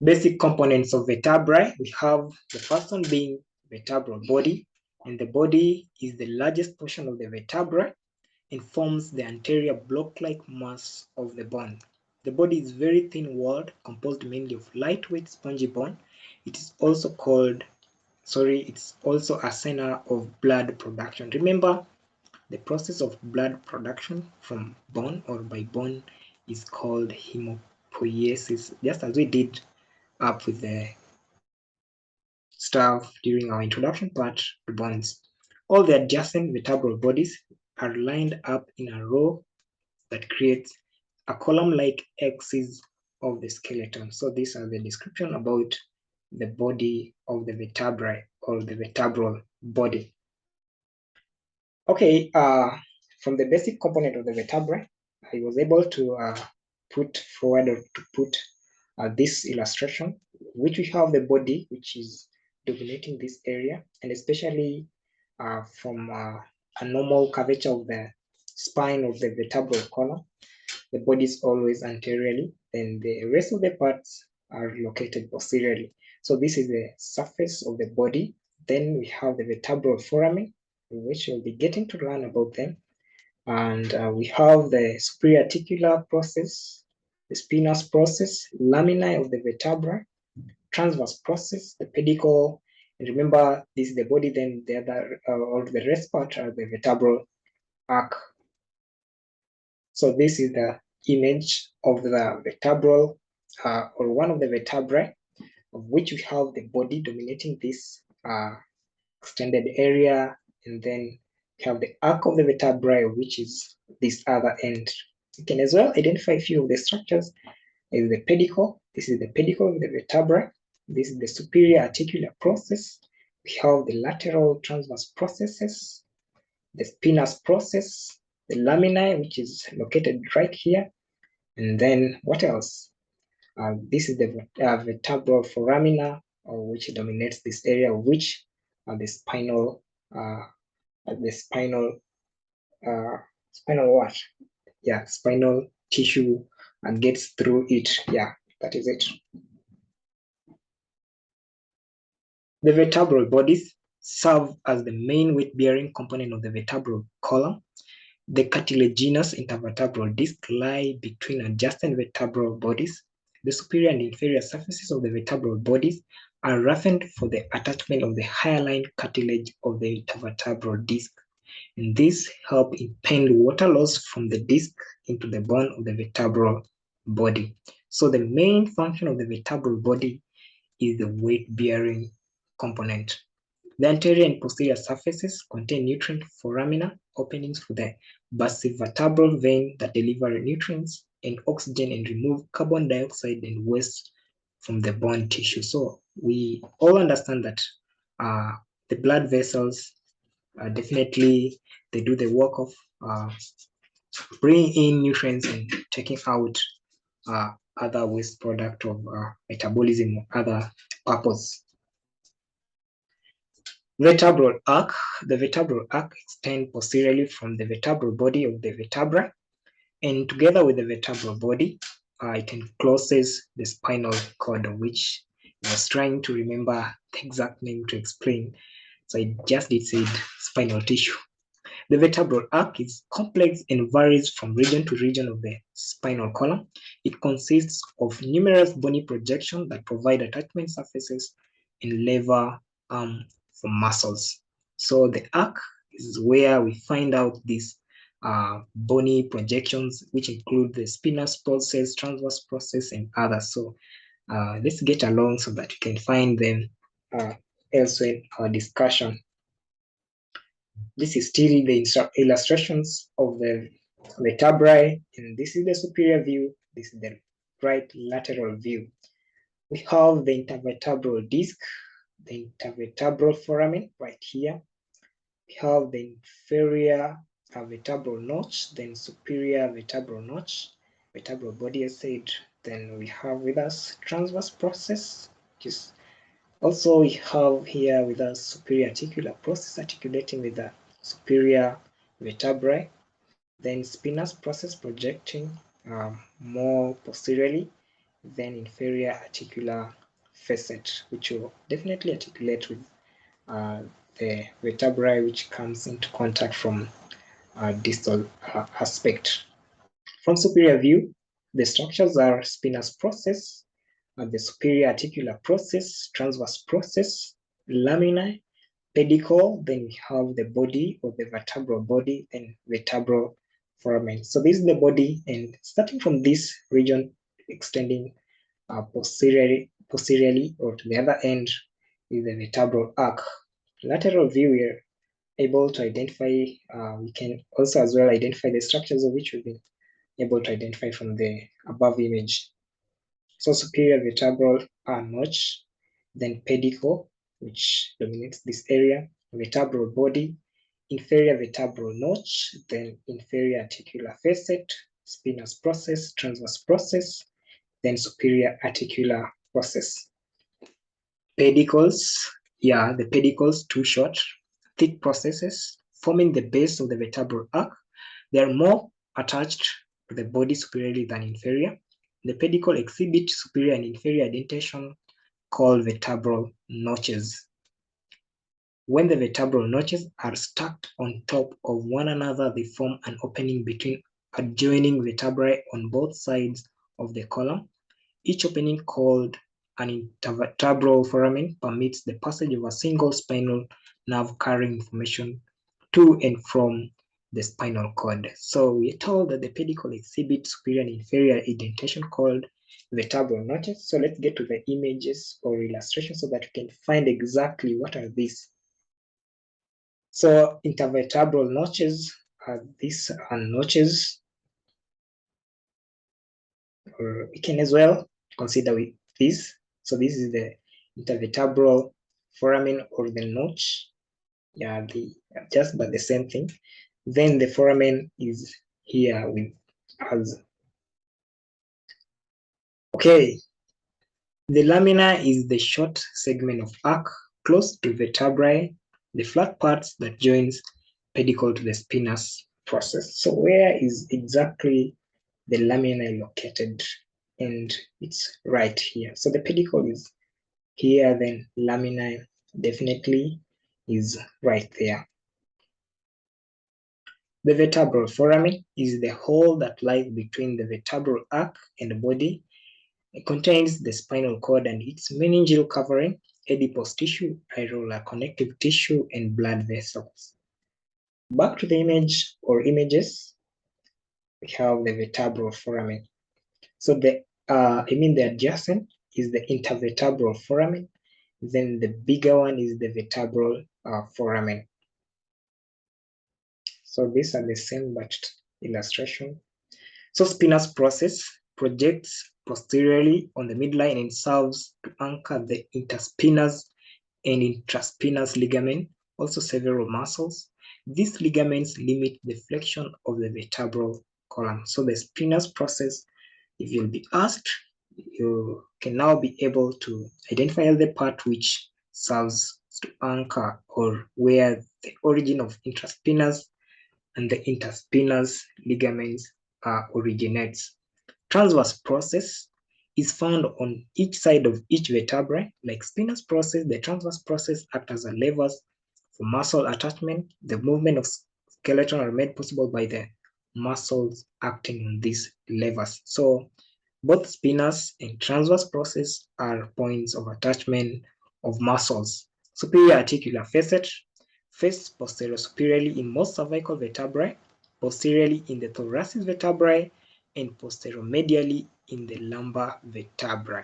Basic components of vertebrae, we have the first one being vertebral body, and the body is the largest portion of the vertebra and forms the anterior block-like mass of the bone. The body is very thin-walled, composed mainly of lightweight spongy bone. It's also a center of blood production. Remember, the process of blood production from bone or by bone is called hemopoiesis, just as we did up with the stuff during our introduction part to bones. All the adjacent vertebral bodies are lined up in a row that creates a column-like axis of the skeleton. So these are the description about the body of the vertebrae or the vertebral body. Okay, from the basic component of the vertebrae, I was able to put forward or to put this illustration, which we have the body, which is dominating this area, and especially from a normal curvature of the spine of the vertebral column, the body is always anteriorly, and the rest of the parts are located posteriorly. So this is the surface of the body. Then we have the vertebral foramen, which we'll be getting to learn about them. And we have the superior articular process, the spinous process, laminae of the vertebra, transverse process, the pedicle. And remember, this is the body, then the other, or the rest part are the vertebral arch. So this is the image of the vertebral, or one of the vertebrae, of which we have the body dominating this extended area, and then we have the arc of the vertebrae, which is this other end. You can as well identify a few of the structures. Is the pedicle. This is the pedicle of the vertebra. This is the superior articular process. We have the lateral transverse processes, the spinous process, the laminae, which is located right here. And then what else? This is the vertebral foramina, which dominates this area, which are the spinal spinal what? Yeah, spinal tissue and gets through it. Yeah, that is it. The vertebral bodies serve as the main weight-bearing component of the vertebral column. The cartilaginous intervertebral disc lie between adjacent vertebral bodies. The superior and inferior surfaces of the vertebral bodies are roughened for the attachment of the hyaline cartilage of the intervertebral disc. And this helps impede water loss from the disc into the bone of the vertebral body. So the main function of the vertebral body is the weight-bearing component. The anterior and posterior surfaces contain nutrient foramina openings for the basivertebral vein that deliver nutrients and oxygen and remove carbon dioxide and waste from the bone tissue. So we all understand that the blood vessels definitely they do the work of bringing in nutrients and taking out other waste product of metabolism or other purpose. Vertebral arc. The vertebral arc extends posteriorly from the vertebral body of the vertebra, and together with the vertebral body, it encloses the spinal cord, which I was trying to remember the exact name to explain. So I just did say spinal tissue. The vertebral arc is complex and varies from region to region of the spinal column. It consists of numerous bony projections that provide attachment surfaces and lever arm for muscles. So the arc is where we find out these bony projections, which include the spinous process, transverse process, and others. So let's get along so that you can find them elsewhere in our discussion. This is still the illustrations of the vertebrae, and this is the superior view, this is the right lateral view. We have the intervertebral disc, the intervertebral foramen right here. We have the inferior vertebral notch, then superior vertebral notch, vertebral body as said. Then we have with us transverse process, which is also we have here with us superior articular process articulating with the superior vertebrae, then spinous process projecting more posteriorly, then inferior articular facet, which will definitely articulate with the vertebrae which comes into contact from distal aspect. From superior view, the structures are spinous process, the superior articular process, transverse process, lamina, pedicle, then we have the body or the vertebral body, then vertebral foramen. So this is the body, and starting from this region, extending posteriorly or to the other end is the vertebral arch. Lateral view, we are able to identify, we can also as well identify the structures of which we've been able to identify from the above image. So superior vertebral notch, then pedicle, which dominates this area, vertebral body, inferior vertebral notch, then inferior articular facet, spinous process, transverse process, then superior articular process. Pedicles, yeah, the pedicles, too short, thick processes forming the base of the vertebral arch. They are more attached to the body superiorly than inferior. The pedicle exhibit superior and inferior indentation called vertebral notches. When the vertebral notches are stacked on top of one another, they form an opening between adjoining vertebrae on both sides of the column. Each opening, called an intervertebral foramen, permits the passage of a single spinal nerve carrying information to and from the spinal cord. So we are told that the pedicle exhibits superior and inferior indentation called vertebral notches. So let's get to the images or illustrations so that we can find exactly what are these. So intervertebral notches are these notches, or we can as well consider with this. So this is the intervertebral foramen or the notch. Yeah, just but the same thing. Then the foramen is here with us. Okay, the lamina is the short segment of arch close to vertebrae, the flat parts that joins pedicle to the spinous process. So where is exactly the lamina located? And it's right here. So the pedicle is here, then lamina definitely is right there. The vertebral foramen is the hole that lies between the vertebral arch and the body. It contains the spinal cord and its meningeal covering, adipose tissue, areolar connective tissue, and blood vessels. Back to the image or images, we have the vertebral foramen. So the adjacent is the intervertebral foramen. Then the bigger one is the vertebral foramen. So these are the same but illustration. So spinous process projects posteriorly on the midline and serves to anchor the interspinous and intraspinous ligament, also several muscles. These ligaments limit the flexion of the vertebral column. So the spinous process, if you'll be asked, you can now be able to identify the part which serves to anchor or where the origin of intraspinous and the interspinous ligaments originates. Transverse process is found on each side of each vertebrae. Like spinous process, the transverse process acts as a levers for muscle attachment. The movement of skeleton are made possible by the muscles acting on these levers. So both spinous and transverse process are points of attachment of muscles. Superior articular facet, face posterior superiorly in most cervical vertebrae, posteriorly in the thoracic vertebrae, and posteromedially in the lumbar vertebrae.